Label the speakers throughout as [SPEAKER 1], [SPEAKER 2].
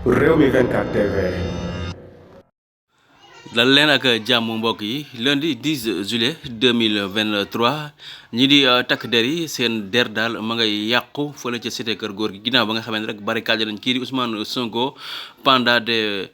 [SPEAKER 1] Rewmi 24 TV.
[SPEAKER 2] dal leen ak jàmm mbokk yi lundi 10 juillet 2023 ñi di takk der yi seen der daal ma ngay yàqu fële ca cité kër góor gi ginnaaw ba nga xamante rek barricade nañ kii di Ousmane Sonko pendant des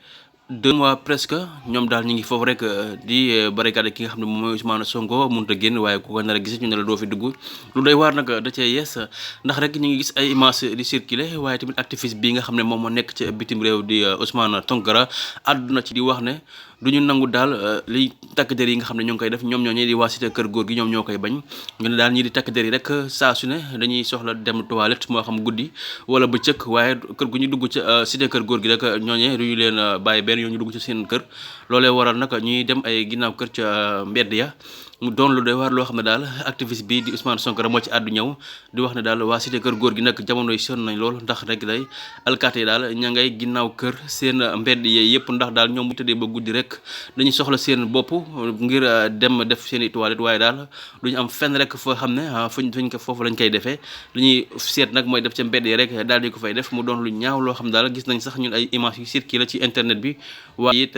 [SPEAKER 2] 2 mois presque ñoom daal ñu ngi foofu rek di barricade ki nga xam ne moom mooy Ousmane Sonko mënut a génn waaye ku ko nar a gis ñu ne la doo fi dugg lu doy waar nag da cee yees ndax rek ñu ngi gis ay images di circuler waaye tamit activiste bi nga xam ne moom moo nekk ca bitim réew di Ousmane Tounkara àdduna ci di wax ne du ñu nangu daal li takk der yi nga xam ne ñoo ngi koy def ñoom ñoo ñi di waa cité kër góor gi ñoom ñoo koy bañ ñu ne daal ñii di takk der yi rek saa su ne dañuy soxla dem toilette moo xam guddi wala bëccëg waaye kër gu ñu dugg ca cité kër góor gi rek ñooñee du ñu leen bàyyi benn yoon ñu dugg ci seen kër loolee waral nag ñuy dem ay ginnaaw kër ca mbedd ya mu doon lu doy waar loo xam ne daal activiste bi di Ousmane Sonko moo ci àddu ñëw di wax ne daal waa cité kër góor gi nag jamono yi sonn nañ lool ndax rek day alkaati yi daal ña ngay ginnaaw kër seen mbedd yi yëpp ndax daal ñoom bu tëddee ba guddi rek dañuy soxla seen bopp ngir dem def seen i toilette waaye daal duñu am fenn rek foo xam ne fuñ ko foofu lañ koy defee lu ñuy seet nag mooy def ca mbedd yi rek daal di ko fay def mu doon lu ñaaw loo xam daal gis nañ sax ñun ay images yu circulé ci internet bi waaye it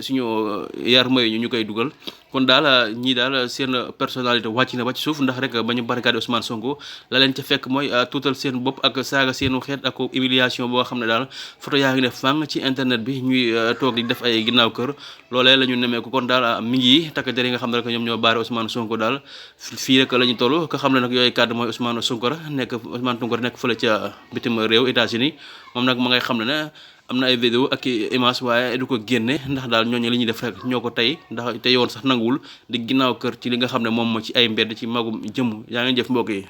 [SPEAKER 2] suñu yar mooy ñu koy dugal kon daal ñii daal seen personnalité wàcc na ba ci suuf ndax rek ba ñu barricade Ousmane Sonko la leen ca fekk mooy tuutal seen bopp ak saaga seenu xeet ak humiliation boo xam ne daal photo yaa ngi ne fang ci internet bi ñuy toog di def ay ginnaaw kër loolee la ñu nemmeeku kon daal mi ngi takk der yi nga xam ne rek ñoom ñoo baare Ousmane Sonko daal fii rek la ñu toll ko xam ne nag yooyu kàddu mooy Ousmane Tounkara nekk fële ca bitim réew États-Unis moom nag ma ngay xam ne am na ay vidéo ak image waaye du ko génne ndax daal ñooñu li ñuy def rek ñoo ko tey ndax te yoon sax nanguwul di ginnaaw kër ci li nga xam ne moom moo ci ay mbedd ci magum jëmm yaa ngi jëf mbokk yi